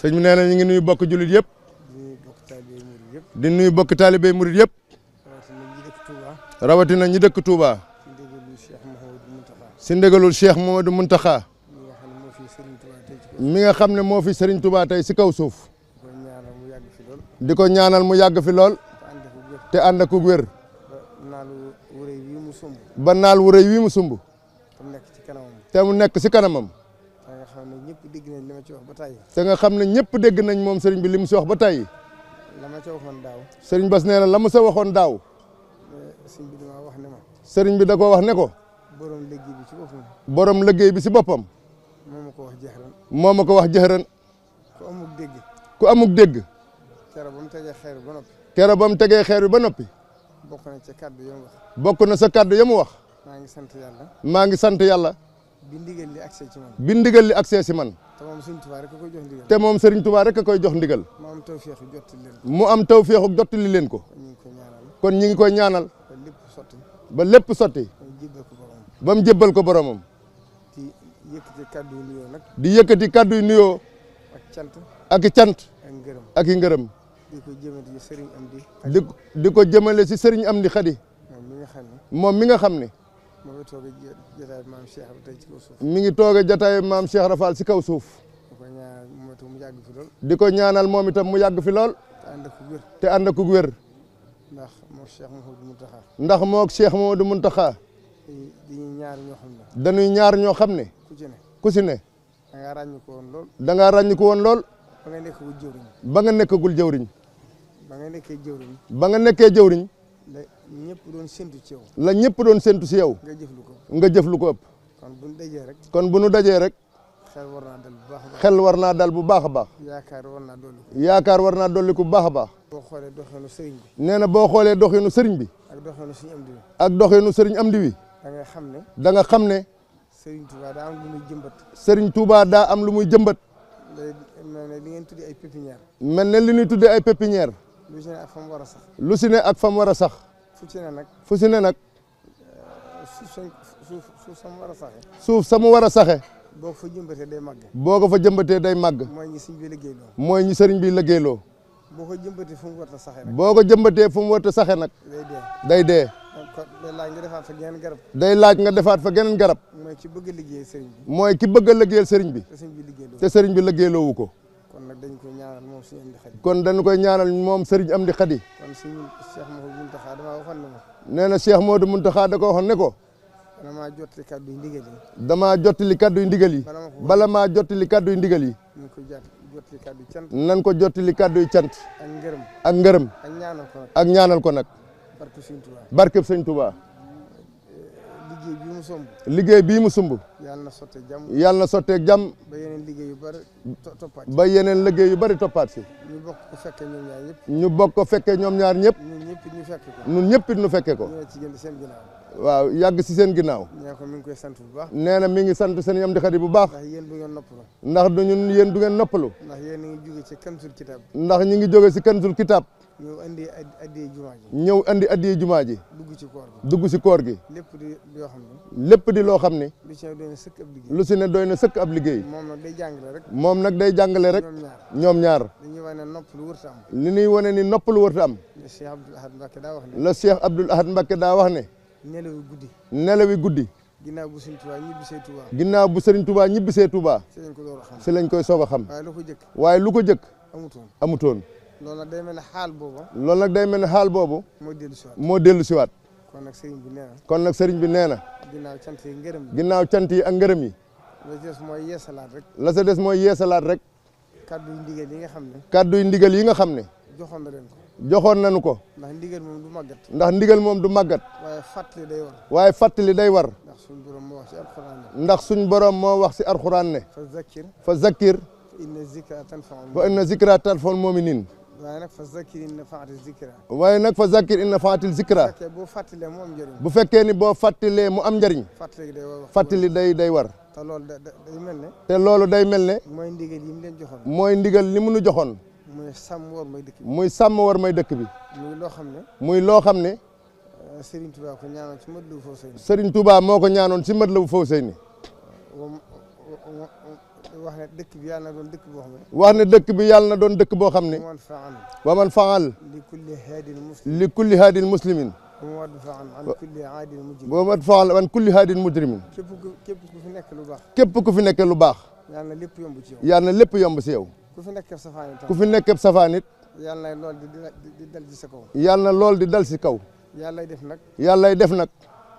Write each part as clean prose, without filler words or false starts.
sëñ bi nee na ñu ngi nuyu bokk jullit yëpp. di nuyu bokk taalibe murid yëpp. rawatina ñi dëkk Touba. si ndégalul Cheikh Mouhamadou Mountakha. mi nga xam ne moo fi Serigne Touba tey si kaw suuf. di ko ñaanal mu yàgg fi lool. te ànd ak wér. ba naal wu rëy wii mu sumb. te mu nekk si kanamam. te nga xam ne ñëpp dégg nañ moom sëriñ bi li mu si wax ba tey. sëriñ Bass nee na la mu sa waxoon daaw. sëriñ bi da ko wax ne ko. borom liggéey bi si boppam. moo ma ko wax jëxëran. ku amuk dégg. kero ba mu tegee xeer bi ba noppi. bokk na sa kàddu ya mu wax. maa ngi sant yàlla. bi ndigal li accès ci man. bi ndigal li accès ci man. te moom Serigne Touba rek a koy jox ndigal. te moom Serigne Touba rek a koy jox ndigal. mu am tawféexu jottali leen ko. mu am tawféexu jottali leen ko. kon ñi ngi koy ñaanal. ba lépp sotti. ba mu jébbal ko boromam. di yëkkati kàddu yu nuyoo nag. di yëkkati kàddu yu nuyoo. ak cant. ak i cant. ak ngërëm. ak i ngërëm. di ko jëmale ci Serigne Amdi. di ko jëmale si Serigne Amdi Khady. moom mi nga xam ne. mi ngi toog a jataay maam Cheikh Rafal si kaw suuf. di ko ñaanal moom itam mu yàgg fi lool. te ànd ak wér. ndax moo Cheikh Mouhamadou Mountakha. ndax moo Cheikh Mouhamadou Mountakha. dañuy ñaar ñoo xam ne. ku si ne. da ngaa ràññi ko woon lool. da ngaa ràññi ko woon lool. ba nga nekkagul jëwriñ. ba nga nekkagul jëwriñ. ba nga nekkee jëwriñ. ba nga nekkee jëwriñ. la ñëpp doon séntu ci yow. la ñëpp doon séntu si yow. nga jëf lu ko. nga jëf lu ko ëpp. kon bu ñu dajee rek. kon bu ñu dajee rek. xel war naa dal bu baax a baax. xel war naa dal bu baax a baax. yaakaar war naa dolli ko. yaakaar war naa dolli ko bu baax a baax. boo xoolee doxinu sëriñ bi. nee na boo xoolee doxinu sëriñ bi. ak doxinu suñu am di wi. ak doxinu sëriñ Amdi wi. da nga xam ne. da nga xam ne. Serigne Touba daa am lu muy jëmbat. Serigne Touba daa am lu muy jëmbat. mel ne li ngeen tuddee ay pépinière. mel ne li ñuy tuddee ay pépinière. lu si ne ak fa mu war a sax. lu si ne ak fa mu war a sax. fu ci ne nag. fu si ne nag. suuf sa mu war a saxe. suuf sa mu war a saxe. boo ko fa jëmbatee day màgg. boo ko fa jëmbatee day màgg. mooy ñi sëriñ bi liggéeyloo. mooy ñi sëriñ bi liggéeyloo. boo ko jëmbatee fu mu war a saxe nag. boo ko jëmbatee fu mu war a saxe nag. day dee. day dee. kon day laaj nga defaat fa geneen garab. day laaj nga defaat fa geneen garab. mooy ki bëgg a liggéeyal sëriñ bi. mooy ki bëgg a liggéeyal sëriñ bi. te sëriñ bi liggéeyloo. te sëriñ bi liggéeyloowu ko. kon nag dañ koy ñaanal moom suñu Amdi Khady. kon dañu koy ñaanal moom sëriñ Amdi Khady. kon suñu Cheikh Mouhamadou Mountakha damaa waxoon ne ma. nee na Cheikh Mouhamadou Mountakha da ko waxoon ne ko. damaa jottali kàddu yu ndigal yi. damaa jottali kàddu yu ndigal yi. bala maa jottali kàddu yu ndigal yi. ñu ko jottali kàddu yu cant. nan ko jottali kàddu yu cant. ak ngërëm. ak ngërëm. ak ñaanal ko nag. ak ñaanal ko nag. barke Sëñ Touba. barkeb Sëñ Touba. liggéey bii mu sumb. liggéey bii mu sumb. yàlla na sottee jàmm. yàlla na sottee jàmm. ba yeneen liggéey yu bari toppaat. ba yeneen liggéey yu bari toppaat si. ñu bokk ko fekkee ñoom ñaar ñëpp. ñu bokk ko fekkee ñoom ñaar ñëpp. ñun ñëpp ñu fekke ko. ñun ñëpp it ñu fekke ko. ñu ci gën seen ginnaaw. waaw yàgg si seen ginnaaw. nee ko mi ngi koy sant bu baax. nee na mi ngi sant sëñ Amdi Khady bu baax. ndax yéen du ngeen noppalu. ndax du ñun yéen du ngeen noppalu. ndax yéen a ngi jóge ci kansul kitab. ndax ñi ngi jóge si kansul kitab. ñëw andi addiye jumaa ji. ñëw andi addiye jumaa ji. dugg ci koor gi. dugg si koor gi. lépp di loo xam ne. lépp di loo xam ne. lu ci ne doy na sëkk ab liggéey. lu si ne doy na sëkk ab liggéey. moom nag day jàngale rek. moom nag day jàngale rek. ñoom ñaar. dañuy wane noppalu wërta am. li ñuy wane ni noppalu wërta am. le Cheikh Abdoul Ahad Mbacké daa wax ne. la Cheikh Abdoul Ahad Mbacké daa wax ne. nelawi guddi. nelawi guddi. ginnaaw bu Sëriñ Touba ñibbisee Touba. ginnaaw bu Sëriñ Touba ñibbisee Touba. si lañ ko door a xam. si lañ koy soog a xam. waaye lu ko jëkk. waaye lu ko jëkk. amutoon. amutoon. loolu nag day mel ne xaal boobu. loolu nag day mel ne xaal boobu. moo dellu siwaat. moo dellu siwaat. kon nag sëriñ bi nee na. kon nag sëriñ bi nee na. ginnaaw cant yi ngërëm yi. ginnaaw cant yi ak ngërëm yi. la sa des mooy yeesalaat rek. la sa des mooy yeesalaat rek. kaddu yu ndigal yi nga xam ne. kaddu yu ndigal yi nga xam ne. joxoon na leen ko. joxoon nañu ko. ndax ndigal moom du màggat. ndax ndigal moom du màggat. waaye fàttali day war. waaye fàttali day war. ndax suñ borom moo wax ci alxuraan ne. ndax suñ borom moo wax si alxuraan ne. fa zakkir. inna zikra tanfa'ul mu'minin. waaye nag fa zakkir in nafaati zikra. waaye nag fa zakkir in nafaati zikra. boo fàttalee mu am njëriñ. bu fekkee ni boo fàttalee mu am njëriñ. fàttali day war. te loolu day mel ne. te loolu day mel ne. mooy ndigal yi mu leen joxoon. mooy ndigal li mu nu joxoon. muy sàmm war may dëkk bi. muy sàmm war may dëkk bi. muy loo xam ne. muy loo xam ne. Serigne Touba ko ñaanoon ci Matlaboul Fawzayni. Serigne Touba moo ko ñaanoon ci Matlaboul Fawzayni. wax ne dëkk bi yàlla na doon dëkk boo xam ne. wax ne dëkk bi yàlla na doon dëkk boo xam ne. wa man faal. li kulli haadin muslimin. wa man faal an kulli haadin mujrimin. képp ku fi nekk lu baax. képp ku fi nekk lu baax. yàlla na lépp yomb ci yow. yàlla na lépp yomb ci yow. ku fi nekk safaan it. ku fi nekk safaan it. yàlla na lool di dal ci sa kaw. yàlla na lool di dal ci kaw. yàllay def nag. yàllay def nag.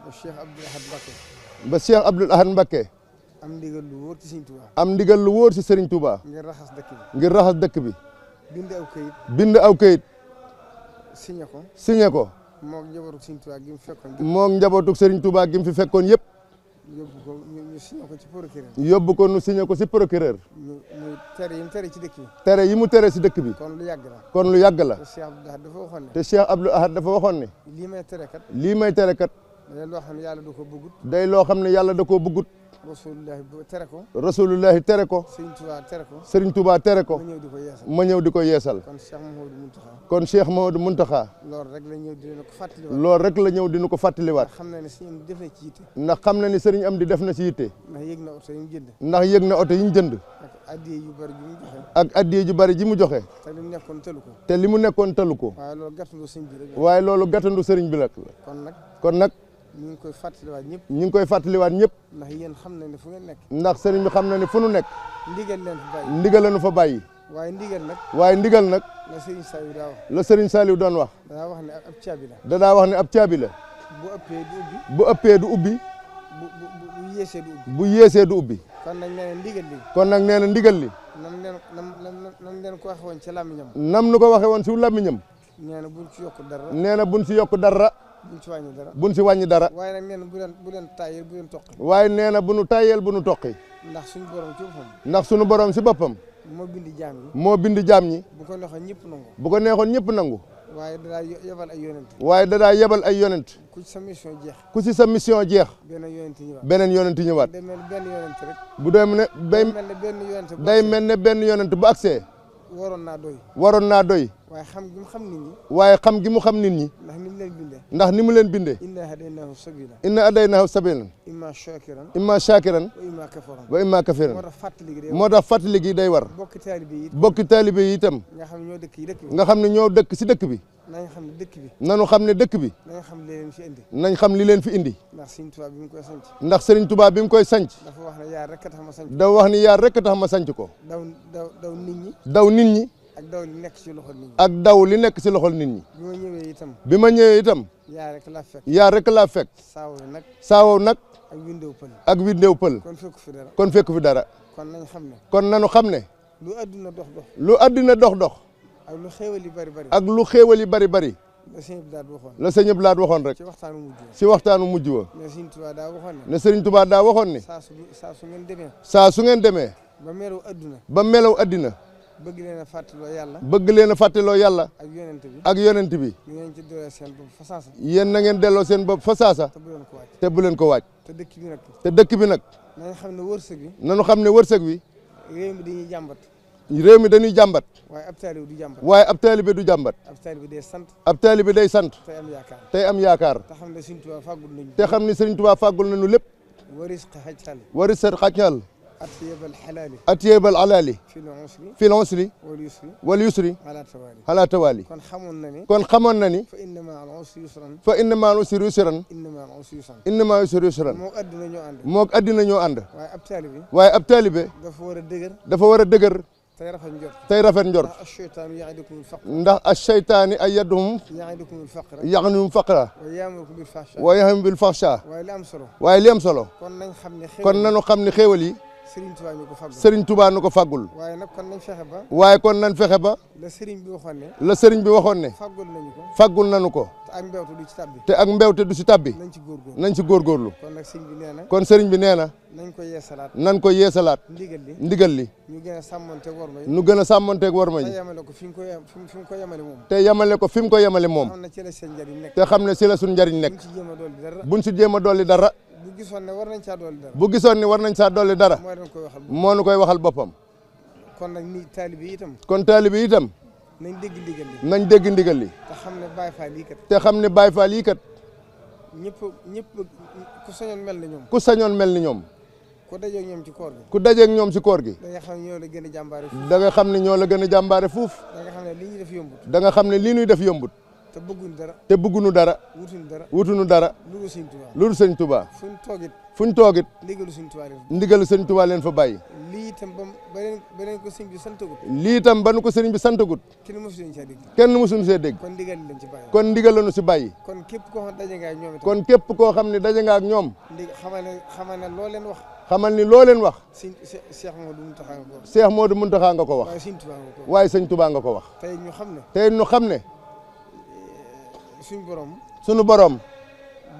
ba Cheikh Abdoul Ahad Mbacké. ba Cheikh Abdoul Ahad Mbacké. am ndigal lu wóor ci Serigne Touba. am ndigal lu wóor ci Serigne Touba. ngir raxas dëkk bi. ngir raxas dëkk bi. bind aw kayit. bind aw kayit. signé ko. signé ko. moog njabootu Serigne Touba gi mu fekkoon. moog njabootu Serigne Touba gi mu fi fekkoon yëpp. yóbbu ko ñu signé ko ci procureur. yóbbu ko nu signé ko ci procureur. ñu tere yi mu tere ci dëkk bi. tere yi mu tere ci dëkk bi. kon lu yàgg la. kon lu yàgg la. te Cheikh Abdoul Ahad dafa waxoon ne. te Cheikh Abdoul Ahad dafa waxoon ne. lii may tere kat. lii may tere kat. day loo xam ne yàlla da koo bëggut. day loo xam ne yàlla da koo bëggut. rasulullahi tere ko. rasulullahi tere ko. Serigne Touba tere ko. Serigne Touba tere ko. ma ñëw di ko yeesal. ma ñëw di ko yeesal. kon Cheikh Mouhamadou Mountakha. kon Cheikh Mouhamadou Mountakha. loolu rek la ñëw dina ko fàttaliwaat. loolu rek la ñëw dina ko fàttaliwaat. ndax xam na ne Serigne am def na ci yitte. ndax xam na ni Serigne am di def na ci yitte. ndax yëg na oto yi mu jënd. ndax yëg na oto yi ñu jënd. ak addiye yu bari ji mu joxe. ak addiye ju bari ji mu joxe. te li mu nekkoon tëlu ko. te li mu nekkoon tëlu ko. waaye loolu gàttandu sëñ bi rek. waaye loolu gàttandu Serigne bi la. kon nag. ñu ngi koy fàttaliwaat ñëpp. ñu ngi koy fàttaliwaat ñëpp. ndax yéen xam na ne fu ngeen nekk. ndax Serigne bi xam na ne fu nu nekk. ndigal leen fa bàyyi. ndigal la nu fa bàyyi. waaye ndigal nag. waaye ndigal nag. la Serigne Saliou daa wax. la Serigne Saliou doon wax. daa wax ne ab caabi la. dadaa wax ne ab caabi la. bu ëppee du ubbi. bu ëppee du ubbi. bu yéesee du ubbi. bu yéesee du ubbi. kon nag nee na ndigal li. kon nag nee na ndigal li. nam leen ko waxee woon ci làmmiñam. nam nu ko waxee woon si làmmiñam. nee na buñ ci yokk dara. nee na buñ si yokk dara. buñ ci wàññi dara. buñ si wàññi dara. waaye nag nee na bu leen tàyyeel bu leen toqi. waaye nee na bu nu tàyyeel bu nu toqi. ndax suñu borom ci boppam. ndax suñu borom si boppam. moo bindi jaam ñi. moo bindi jaam ñi. bu ko neexoon ñëpp nangu. bu ko neexoon ñëpp nangu. waaye dadaa yebal ay yonent. waaye dadaa yebal ay yonent. ku ci sa mission jeex. ku ci sa mission jeex. beneen yonent ñëwaat. beneen yonent ñëwaat. day mel ne benn yonent rek. bu dee ne day mel ne benn yonent bu agsee. waroon naa doy. waroon naa doy. waaye xam gi mu xam nit ñi. waaye xam gi mu xam nit ñi. ndax ni mu leen bindee. ndax ni mu leen bindee. inna hadaynaahu sabila. inna hadaynaahu sabila. imma shakiran. imma shakiran. wa imma kafuran. wa imma kafiran. moo tax fàttali gi day war. moo tax fàttali gi day war. bokki taalibe yi. bokki taalibe yi itam. nga xam ne ñoo dëkk yi dëkk bi. nga xam ne ñoo dëkk si dëkk bi. nañ xam ne dëkk bi. nanu xam ne dëkk bi. nañ xam li leen fi indi. nañ xam li leen fi indi. ndax Serigne Touba bi mu koy sanc. ndax Serigne Touba bi mu koy sanc. dafa wax ne yaar rek tax ma sanc. dafa wax ni yaar rek tax ma sanc ko. daw nit ñi. daw nit ñi. ak daw li nekk ci loxol nit ñi. ak daw li nekk si loxol nit ñi. bi ma ñëwee itam. bi ma ñëwee itam. yaar rek laa fekk. yaar rek laa fekk. saawo nag. ak windew pël. ak windew pël. kon fekk fi dara. kon fekk fi dara. kon nañ xam ne. kon nanu xam ne. lu adduna dox dox. lu adduna dox dox. ak lu xéewal yi bari bari. ak lu xéewal yi bari bari. la sëñ Abdou Lahad waxoon. la sëñ Abdou Lahad waxoon rek. ci waxtaanu mujj wa. ci waxtaanu mujj wa. ne Serigne Touba daa waxoon ne. ne Serigne Touba daa waxoon ne. saa su ngeen demee. saa su ngeen demee. ba melaw adduna. ba melaw addina. bëgg leen a fàttaloo yàlla. bëgg leen a fàttaloo yàlla. ak yonent bi. ak yonent bi. ngeen ci delloo seen bopp fa saasa. yéen na ngeen delloo seen bopp fa saasa. te bu leen ko waaj. te bu leen ko waaj. te dëkk bi nag. te dëkk bi nag. nañ xam ne wërsëg bi. nanu xam ne wërsëg bi. réew mi dañuy jàmbat. réew mi dañuy jàmbat. waaye ab taalibe du jàmbat. waaye ab taalibe du jàmbat. ab taalibe day sant. ab taalibe day sant. tey am yaakaar. tey am yaakaar. te xam ne Serigne Touba fàggul nañu. te xam ne Serigne Touba fàggul nañu lépp. waris xajal. waris xajal. atyabal xalaali. atyabal alaali. fil usri. wal yusri. ala tawaali. kon xamoon na ni. kon xamoon na ni. fa inna ma'al usri yusran. fa inna ma'al usri yusran. inna ma'al usri yusran. inna ma'al usri yusran. moog addina ñoo ànd. moog addina ñoo ànd. waaye ab taalibe. waaye ab taalibe. dafa war a dëgër. dafa war a dëgër. tey rafet njort. tey rafet njort. ndax ash-shaytaanu ya'idukumul faqra. ndax ash-shaytaani ayaduhum. ya'idukumul faqra. ya'iduhum faqra. wa ya'murukum bil fahshaa. wa ya'murukum bil fahshaa. waaye li am solo. waaye li am solo. kon nañ xam ne xéewal. kon nañu xam ne xéewal yi. Serigne Touba ñu ko faggul. Serigne Touba ñu ko faggul. waaye nag kon nañ fexe ba. waaye kon nañ fexe ba. la Serigne bi waxoon ne. la Serigne bi waxoon ne. faggul nañu ko. faggul nañu ko. te ak mbewte du ci tabbi. te ak mbewte du ci tabbi. nañ ci góorgóorlu. nañ ci góorgóorlu. kon nag Serigne bi nee na. kon Serigne bi nee na. nañ ko yeesalaat. nañ ko yeesalaat. ndigal li. ñu gën a sàmmonteeg war ma yi. ñu gën a sàmmonteeg war ma yi. te yemale ko fi mu ko yemale moom. te yemale ko fi mu ko yemale moom. xam ne ci la seen njariñ nekk. te xam ne ci la suñ njariñ nekk. buñ ci jéem a dolli dara. bu gisoon ne war nañ caa dolli dara. bu gisoon ne war nañ caa dolli dara. moo nu koy waxal boppam. kon nag ni taalibe yi itam. kon taalibe yi itam. nañ dégg ndigal li. nañ dégg ndigal li. te xam ne Baye Fall yi kat. te xam ne Baye Fall yi kat. ñëpp ku sañoon mel ni ñoom. ku sañoon mel ni ñoom. ku dajeeg ñoom ci koor gi. ku dajeeg ñoom ci koor gi. da nga xam ne ñoo la gën a jàmbaare fuuf. da nga xam ne ñoo la gën a jàmbaare fuuf. da nga xam ne li ñuy def yombut. da nga xam ne lii ñuy def yombut. te bëgguñu dara. te bëgguñu dara. wutuñu dara. wutuñu dara. lu Sëñ Tuubaa. lu Sëñ Tuubaa. fuñ toogit. fuñ toogit. ndigalu Sëñ Tuubaa leen. ndigalu Sëñ Tuubaa leen fa bàyyi. lii itam ba leen ko sëñ bi santagut. lii itam ba nu ko sëriñ bi santagut. kenn mosu leen caa dégg. kenn mosuñu see dégg. kon ndigal lañ ci bàyyi. kon ndigal lañu si bàyyi. kon képp koo xam daje nga ak ñoom itam. kon képp koo xam ne daje nga ak ñoom. xamal ne loo leen wax. xamal ni loo leen wax. Cheikh Modou Mountakha nga ko wax. Cheikh Modou Mountakha nga ko wax. waaye Sëñ Tuubaa nga ko wax. tey ñu xam ne. tey ñu xam ne. suñu borom. suñu borom.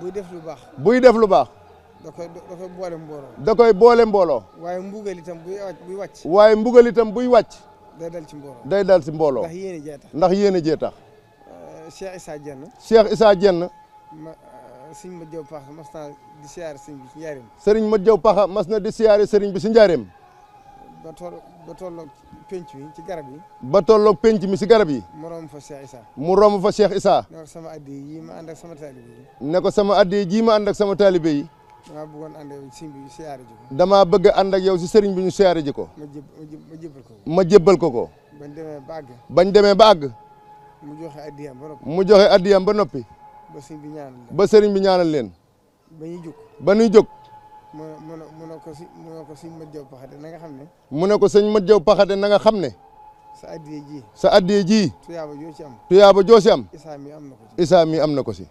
buy def lu baax. buy def lu baax. da koy boole mbooloo. da koy boole mbooloo. waaye mbugal itam buy wàcc. waaye mbugal itam buy wàcc. day dal ci mbooloo. day dal ci mbooloo. ndax yéene jee tax. ndax yéene jee tax. Cheikh Issa Diène. Cheikh Issa Diène. sëñ ma jaw paxa mas na di siyaare sëñ bi si njaareem. sëriñ ma jaw paxa mas na di siyaare sëriñ bi si njaareem. ba tolloog penc mi ci garab yi. ba tolloog penc mi si garab yi. mu romb fa Cheikh Issa. mu romb fa Cheikh Issa. ne ko sama addi yi ma ànd ak sama taalibe yi. ne ko sama addi ji ma ànd ak sama taalibe yi. damaa bëggoon ànd ak sëñ bi siyaare ji ko. damaa bëgg a ànd ak yow si sëriñ bi ñu siyaare ji ko. ma jébbal ko. ma jébbal ko ko. bañ demee ba àgg. bañ demee ba àgg. mu joxe addiyam ba noppi. mu joxe addiyam ba noppi. ba sëñ bi ñaanal leen. ba sëriñ bi ñaanal leen. ba ñuy jóg. ba ñuy jóg. mu ne ko sëñ Mat Jaw Paxate na nga xam ne. mu ne ko sëñ Mat Jaw Paxate na nga xam ne. sa addiye ji. sa addiye ji. tuyaaba joo ci am. tuyaaba joo si am. Isaa mi am na ko ci. Isaa mi am na ko si.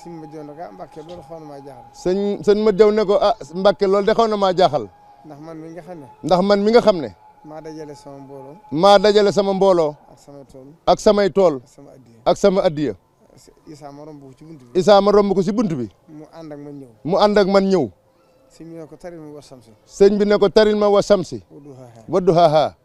sëñ Mat Jaw nag Mbàkke loolu xaw na maa jaaxal. sëñ Mat Jaw ne ko Mbàkke loolu de xaw na maa jaaxal. ndax man mi nga xam ne. ndax man mi nga xam ne. maa dajale sama mbooloo. maa dajale sama mbooloo. ak samay tool. ak samay tool. ak sama addiye. ak sama addiye. Isaa ma romb ko ci bunt bi. Isaa ma romb ko si bunt bi. mu ànd ak man ñëw. mu ànd ak man ñëw. sëñ bi ne ko taril ma wa samsi. sëñ bi ne ko taril ma wa samsi. wadduhaaha.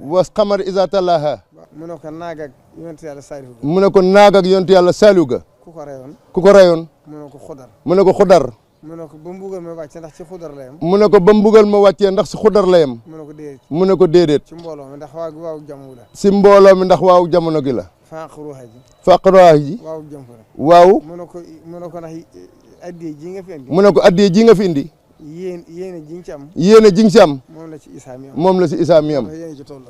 was xamar isa tallaha. mu ne ko naag ak yonent yàlla Saalihu ga. mu ne ko naag ak yonent yàlla Saalihu ga. ku ko rayoon. ku ko rayoon. mu ne ko xudar. mu ne ko xudar. mu ne ko ba mbugal ma wàccee ndax ci xudar la yem. mu ne ko ba mbugal ma wàccee ndax si xudar la yem. mu ne ko déedéet. mu ne ko déedéet. ci mbooloo mi ndax waaw jamono la. si mbooloo mi ndax waaw jamono gi la. faqruha ji. faqruha ji. waaw jëm fa la. waaw. mu ne ko ndax addiye ji nga fi indi. mu ne ko addiye ji nga fi indi. yéene ji nga ci am. yéene ji nga ci am. moom la ci Isaa mi am. moom la si Isaa mi am.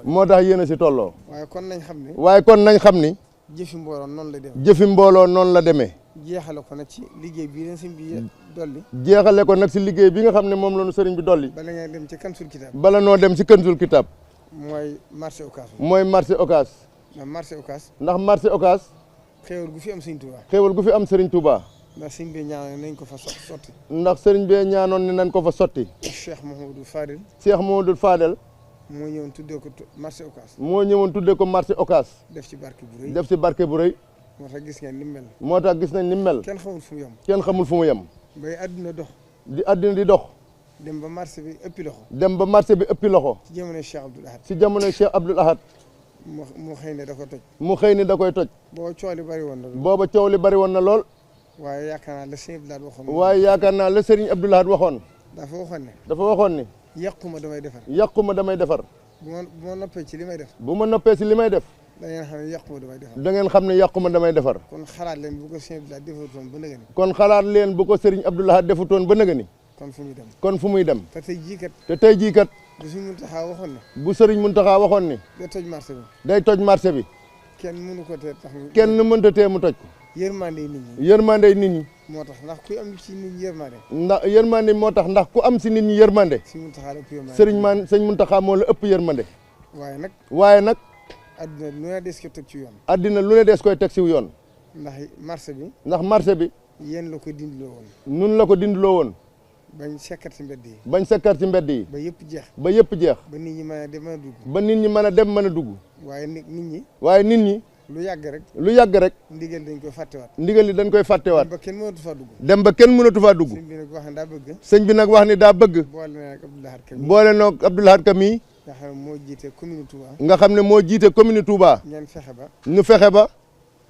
moo tax yéene si tolloo. waaye kon nañ xam ni. waaye kon nañ xam ni. jëfi mbooloo noonu la demee. jëfi mbooloo noonu la demee. jeexale ko nag ci liggéey bii leen sëñ bi dolli. jeexale ko nag si liggéey bi nga xam ne moom la nu sëriñ bi dolli. bala nga dem ci kansul kitaab. bala noo dem si kansul kitaab. mooy marché Ocass. mooy marché Ocass. ndax marché Ocass. ndax marché Ocass. xéewal gu fi am sëriñ Touba. xéewal gu fi am sëriñ Touba. ndax sëriñ bi ñaanoon nañ ko fa sotti. ndax sëriñ bi ñaanoon ne nañ ko fa sotti. Cheikh Mouhamadou Fadel. Cheikh Mouhamadou Fadel. moo ñëwoon tuddee ko marché Ocass. moo ñëwoon tuddee ko marché Ocass. def ci barke bu rëy. def ci barke bu rëy. moo tax gis ngeen ni mu mel. moo tax gis nañ ni mu mel. kenn xamul fu mu yem. kenn xamul fu mu yem. bay àdduna dox. di àdduna di dox. dem ba marché bi ëppi loxo. dem ba marché bi ëppi loxo. ci jamono Cheikh Abdoul Ahad. ci jamono Cheikh Abdoul Ahad. mu xëy ne da ko toj. mu xëy ne da koy toj. booba coow li bari woon na lool. booba coow li bari woon na lool. waaye yaakaar naa la sëriñ Abdoul Ahad waxoon. waaye yaakaar naa la sëriñ Abdoul Ahad waxoon. dafa waxoon ne. dafa waxoon ni. yàquma damay defar. yàquma damay defar. bu ma noppee ci li may def. bu ma noppee si li may def. da ngeen xam ne yàquma damay defar. da ngeen xam ne yàquma damay defar. kon xalaat leen bu ko sëriñ Abdoul Ahad defutoon ba nëgëni. kon xalaat leen bu ko sëriñ Abdoul Ahad defutoon ba nëgëni. kon fu muy dem. kon fu muy dem. te tey jii kat. te tey jii kat. bu sëriñ Muntaxa waxoon ne. bu sëriñ Muntaxa waxoon ni. day toj marché bi. day toj marché bi. kenn mënu ko tee tax. kenn mënta tee mu toj ko. yërmande nit ñi. yërmande nit ñi. moo tax ndax ku am ci nit ñi yërmande. ndax yërmande moo tax ndax ku am si nit ñi yërmande. sëriñ Muntaxa moo la ëpp yërmande. waaye nag. addina lu ne des koy teg ci yoon. addina lu ne des koy teg si yoon. ndax marché bi. ndax marché bi. yéen la ko dindiloo woon. nun la ko dindiloo woon. bañ sekkar ci mbedd yi. bañ sekkar ci mbedd yi. ba yëpp jeex. ba yëpp jeex. ba nit ñi mën a dem mën a dugg. ba nit ñi mën a dem mën a dugg. waaye nit ñi. waaye nit ñi. lu yàgg rek. lu yàgg rek. ndigal dañ koy fàttewaat. ndigal li dañ koy fàttewaat. dem ba kenn mënatu faa dugg. dem ba kenn mënatu faa dugg. sëñ bi nag wax ne daa bëgg. sëñ bi nag wax ni daa bëgg. boole noog Abdoul Ahad Ka mii. nga xam ne moo jiite commune Touba. nga xam ne moo jiite commune Touba. ngeen fexe ba. ñu fexe ba.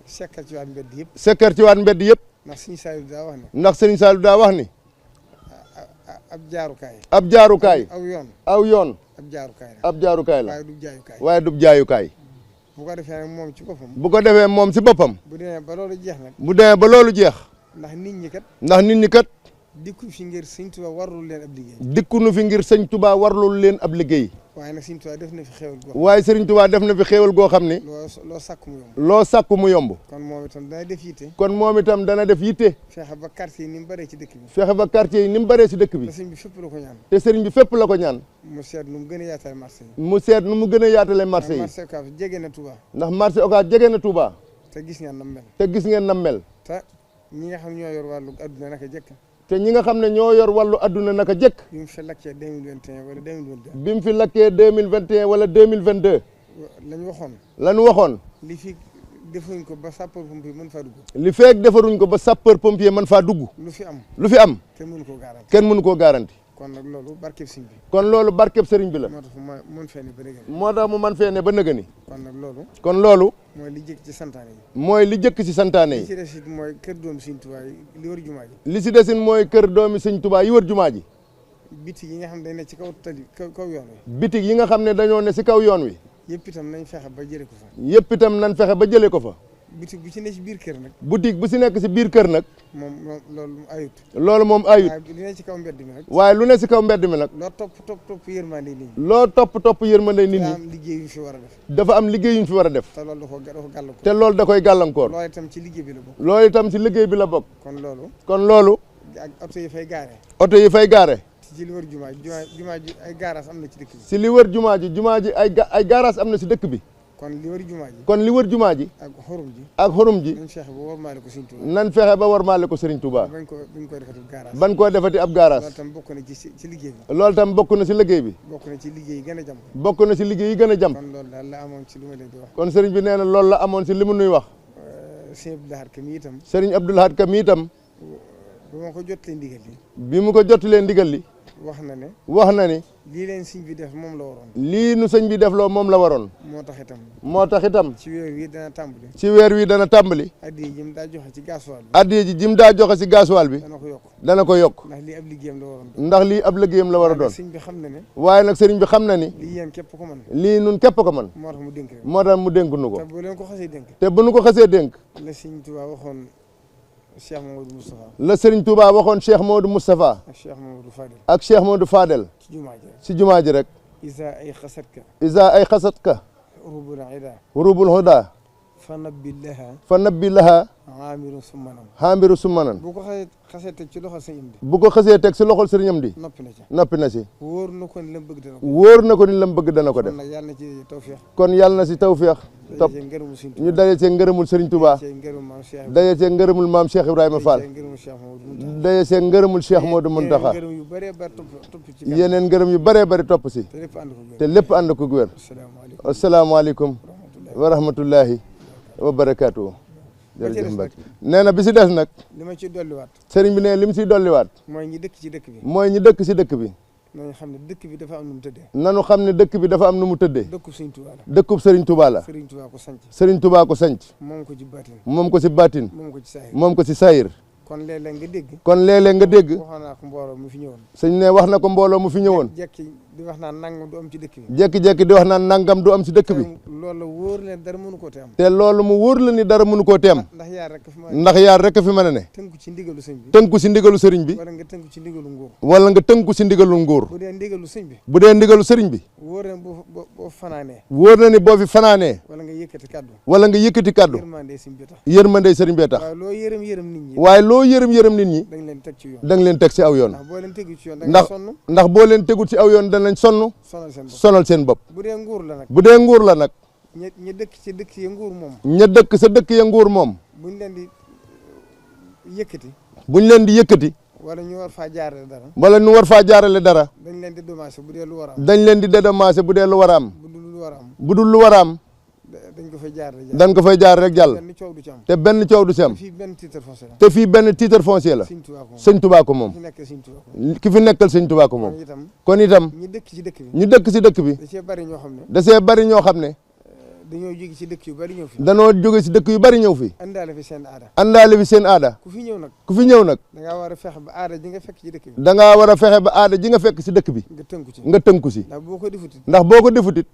sekkar ci waat mbedd yëpp. sekkar ci waat mbedd yëpp. ndax sëñ Saliou daa wax ne. ndax sëñ Saliou daa wax ni. ab jaarukaay. ab jaarukaay. aw yoon. aw yoon. ab jaarukaay la. ab jaarukaay la. waaye du jaayukaay. waaye du jaayukaay. bu ko defee nag moom ci boppam. bu ko defee moom si boppam. bu demee ba loolu jeex nag. bu demee ba loolu jeex. ndax nit ñi kat. ndax nit ñi kat. dikku fi ngir sëñ Tuubaa warlul leen ab liggéey. dikkunu fi ngir sëñ Tuubaa warlul leen ab liggéey. waaye nag sëñ Tuubaa def na fi xéewal goo. waaye sëriñ Tuubaa def na fi xéewal goo xam ni. loo sàkku mu yomb. loo sàkku mu yomb. kon moom itam dana def yitte. kon moom itam dana def yitte. fexe ba quartier yi ni mu bëree ci dëkk bi. fexe ba quartier yi ni mu bëree ci dëkk bi. te sëriñ bi fépp la ko ñaan. te sëriñ bi fépp la ko ñaan. mu seet nu mu gën a yaatale marché yi. mu seet nu mu gën a yaatale marché yi. marché Ocass jege na Touba. ndax marché Ocass jege na Touba. te gis ngeen nam mel. te gis ngeen nam mel. te ñi nga xam ñoo yor wàllu adduna naka jëkk. te ñi nga xam ne ñoo yor wàllu adduna naka jëkk. bi mu fi lakkee 2021 wala 2022. bi mu fi lakkee 2021 wala 2022. lañ waxoon. lañ waxoon. li fi defuñ ko ba sapeur pompier mën faa dugg. li feek defaruñ ko ba sapeur pompier mën faa dugg. lu fi am. lu fi am. kenn mënu koo garanti. kenn mënu koo garanti. kon nag loolu barkeb sëriñ bi. kon loolu barkeb sëriñ bi la. moo tax mu mën fee ne ba nëgëni. moo tax mu mën fee ne ba nëgëni. kon nag loolu. kon loolu. mooy li jëkk ci santaane yi. mooy li jëkk ci santaane yi. li ci des it mooy kër doomi sëriñ Tuubaa yi li wër jumaa ji. li ci desin mooy kër doomi sëriñ Tuubaa yi wër jumaa ji. bitig yi nga xam ne dañ ne ci kaw tali kaw yoon wi. bitig yi nga xam ne dañoo ne ci kaw yoon wi. yëpp itam nañ fexe ba jëlee ko fa. yëpp itam nañ fexe ba jëlee ko fa. bitig bu ci ne ci biir kër nag. boutique bu ci nekk ci biir kër nag. moom loolu ayut. loolu moom ayut. waaye li ne ci kaw mbedd mi nag. waaye lu ne ci kaw mbedd mi nag. loo topp yërmande nit ñi. loo topp yërmande nit ñi. dafa am liggéey yu fi war a def. dafa am liggéey yu ñu fi war a def. te loolu dafa gàllankoor. te loolu da koy gàllankoor. loolu itam ci liggéey bi la bokk. loolu itam ci liggéey bi la bokk. kon loolu. ak oto yi fay gaare. oto yi fay gaare. ci li wër jumaa ji ay garage am na ci dëkk bi. ci li wër jumaa ji ay garage am na ci dëkk bi. kon li wër jumaa ji. kon li wër jumaa ji. ak xorum ji. ak xorum ji. nañ fexe ba warmaale ko Serigne Touba. nañ fexe ba warmaale ko Serigne Touba. bañ ko defati garage. bañ koo defati ab garage. loolu tam bokk na ci liggéey bi. loolu tam bokk na ci liggéey bi. bokk na ci liggéey yi gën a jàmp. bokk na ci liggéey yi gën a jàmp. kon loolu daal la amoon ci li ma leen di wax. kon Serigne bi nee na loolu la amoon ci li mu nuy wax. Serigne Abdou Lahad Ka mi itam. Serigne Abdou Lahad Ka mi itam. bi ma ko jottalee ndigal li. bi mu ko jottalee ndigal li. wax na ni. lii leen sëñ bi def moom la waroon. lii nu sëñ bi def loo moom la waroon. moo tax itam. ci weer wi dana tàmbali. addiya ji mu daa joxe ci gasoil bi. addiya ji mu daa joxe ci gasoil bi. dana ko yokk. ndax lii ab liggéeyam la waroon. ndax lii ab liggéeyam la war a doon. sëñ bi xam na ne. waaye nag sëriñ bi xam na ni. lii yéen képp ko mën. lii nun képp ko mën. moo tax mu dénk nu ko. te bu leen ko xasee dénk. te bu nu ko xasee dénk. la sëñ Tuubaa waxoon Cheikh Mamadou Moustapha. la Serigne Touba waxoon Cheikh Mamadou Moustapha. ak Cheikh Mamadou Fadel. ak Cheikh Mamadou Fadel. ci jumaa ji rek. isa ay xasatka. rubul huda. fa nabbi laha. xaamiru summanan. bu ko xasee teg ci loxol sëriñ bi. bu ko xasee teg ci loxol sëriñam di. noppi na ci. wóor na ko ni la mu bëgg dana ko. wóor na ko ni la mu bëgg dana ko def. kon yàlla na ci tawfeex. topp ñu daje cee ngërëmul Serigne Touba. daje cee ngërëmul maam Cheikh Ibrahima Fall. daje cee ngërëmul Cheikh Modou Mountakha. yeneen ngërëm yu bëree bëri topp si. te lépp ànd ko wér. asalaamaaleykum wa rahmatullahi wa barakaatu. jërëjëf Mbacke nee na bi si des nag. li ma ciy dolliwaat. sëriñ bi ne li mu siy dolliwaat. mooy ñi dëkk ci dëkk bi. mooy ñi dëkk si dëkk bi. nañu xam ne dëkk bi dafa am nu mu tëddee. nanu xam ne dëkk bi dafa am nu mu tëddee. dëkkub Serigne Touba la. dëkkub Serigne Touba la. Serigne Touba ko sanc. Serigne Touba ko sanc. moom ko ci baatin. moom ko si baatin. moom ko ci saayir. moom ko si saayir. kon léeg-léeg nga dégg. kon léeg-léeg nga dégg. waxoon naa ko mbooloo mu fi ñëwoon. sëñ ne wax na ko mbooloo mu fi ñëwoon. jekki di wax naan nangam du am ci dëkk bi. jekki-jekki di wax naan nangam du am si dëkk bi. loolu wóor leen dara mënu koo teem. te loolu mu wóor la ni dara mënu koo teem. ndax yaar rek fi mën a ne. tënku ci ndigalu sëñ bi. tënku si ndigalu sëriñ bi. wala nga tënku ci ndigalu nguur. wala nga tënku si ndigalu nguur. bu dee ndigalu sëñ bi. bu dee ndigalu sëriñ bi. wóor na boo fanaanee. wóor na ni boo fi fanaanee. wala nga yëkkati kaddu. wala nga yëkkati kaddu. yërmandey sëñ bi tax. yërmandey sëriñ bi tax. waaye loo yërëm nit ñi. da nga leen teg ci yoon. da nga leen teg si aw yoon. ndax boo leen tegul ci aw yoon danañ sonn. sonal seen bopp. bu dee nguur la nag. bu dee nguur la nag. ña dëkk ci dëkk ya nguur moom. ña dëkk sa dëkk ya nguur moom. buñ leen di yëkkati. buñ leen di yëkkati. wala ñu war faa jaarale dara. wala ñu war faa jaarale dara. dañ leen di dédommagé bu dee lu war a am. dañ leen di dédommagé bu dee lu war a am. bu dul lu war a am. bu dul lu war a am. dañ ko fay jaarale. dañ ko fay jaar rek jàll. benn coow du ci am. te benn coow du ci am. te fii benn titre foncier la. te fii benn titre foncier la. sëñ Touba ko moom. ki fi nekkal sëñ Touba ko moom. kon itam. ñi dëkk ci dëkk bi. ñu dëkk ci dëkk bi. da cee bari ñoo xam ne. da cee bari ñoo xam ne. dañoo jóge ci dëkk yu bari ñëw fi. danoo jóge ci dëkk yu bari ñëw fi. àndaale fi seen aada. àndaale fi seen aada. ku fi ñëw nag. ku fi ñëw nag. da ngaa war a fexe ba aada ji nga fekk ci dëkk bi. da ngaa war a fexe ba aada ji nga fekk ci dëkk bi. nga tënku ci. nga tënku ci. ndax boo ko defutit. ndax boo ko defutit.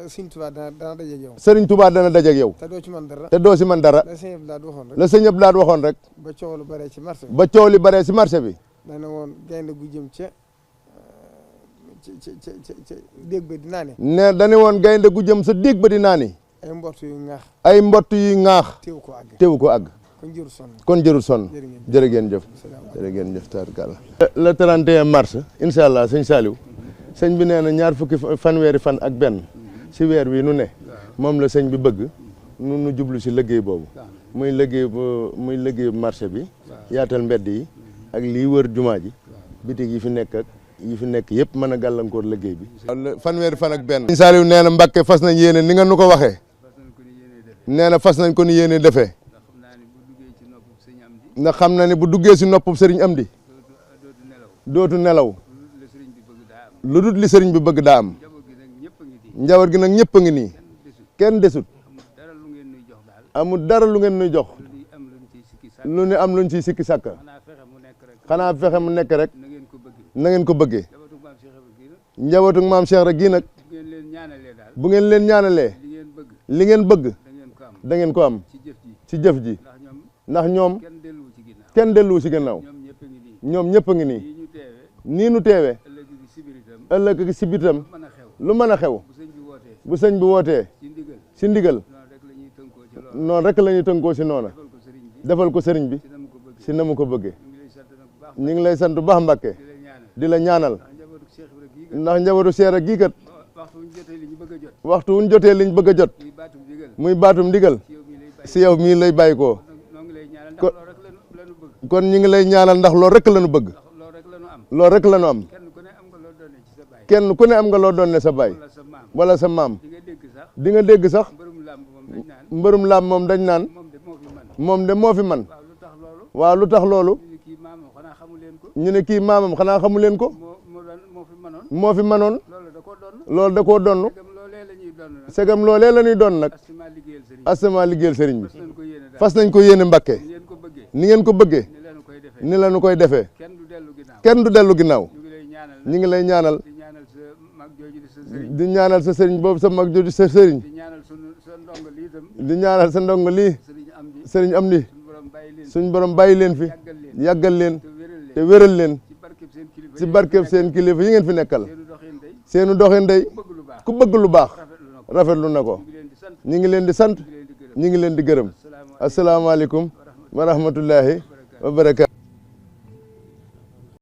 Sëriñ Tuubaa dana dajeeg yow. Sëriñ Tuubaa dana dajeeg yow. te doo ci mën dara. te doo ci mën dara. la sëñ Abdou Lahad waxoon rek. la sëñ Abdou Lahad waxoon rek. ba coow lu baree ci marché bi. ba coow li baree ci marché bi. dana woon gaynde gu jëm ca déeg ba di naane. ne dane woon gaynde gu jëm sa déeg ba di naani. ay mbott yu ŋaax. ay mbott yu ŋaax. teewu ko àgg. kon jërul sonn. jërë ngeen jëf. jërë ngeen jëf tabarkalla. le 31 mars incha allah sëñ Saliou sëñ bi nee na ñaar fukki fanweeri fan ak benn si weer wi nu ne moom la sëñ bi bëgg nu jublu si liggéey boobu muy liggéey marché bi yaatal mbedd yi ak lii wër jumaa ji bitig yi fi nekk yëpp mën a gàllankoor liggéey bi. fanweeri fan ak benn. sëñ Saliou nee na Mbàkke fas nañ yéene ni nga nu ko waxee nee na fas nañ ko ni yéene defee ndax xam na ne bu duggee si noppub sëriñ Amdi dootu nelaw lu dul li sëriñ bi bëgg daa am njaboot gi nag ñëpp a ngi nii kenn desut amul dara lu ngeen nuy jox lu ne am luñ ciy sikki sàkka xanaa fexe mu nekk rek na ngeen ko bëggee njabootu maam Cheikh rek gii nag bu ngeen leen ñaanalee li ngeen bëgg da ngeen ko am ci jëf ji ndax ñoom kenn delluwu ci gannaaw ñoom ñëpp a ngi nii nii nu teewee ëllëg si bitam lu mën a xew bu sëñ bi wootee si ndigal noonu rek la ñuy tënkoo si noona defal ko sëriñ bi si na mu ko bëggee ñu ngi lay sant bu baax Mbàkke di la ñaanal ndax njabootu Cheikh rek gii kat waxtu wuñ jotee liñ bëgg a jot muy baatum ndigal si yow mii lay bàyyi koo kon ñu ngi lay ñaanal ndax loolu rek la ñu bëgg loolu rek la ñu am kenn ku ne am nga loo doon ne sa baay wala sa maam di nga dégg sax mbërum làmb moom dañ naan moom de moo fi man waaw lu tax loolu ñu ne kii maamam xanaa xamu leen ko moo fi manoon loolu da koo donn segam loolee la ñuy doon nag asama liggéeyal sëriñ bi fas nañ ko yéene Mbàkke ni ngeen ko bëggee ni la ñu koy defee kenn du dellu ginnaaw ñu ngi lay ñaanal di ñaanal sa sëriñ boobu sa mag jooju sa sëriñ di ñaanal sa ndongo lii sëriñ Amdi suñ borom bàyyi leen fi yàggal leen te wéral leen ci barkeb seen kilifa yi ngeen fi nekkal seenu doxin day ku bëgg lu baax rafetlu na ko ñu ngi leen di sant ñu ngi leen di gërëm asalaamaaleykum wa rahmatullahi wa barakaatu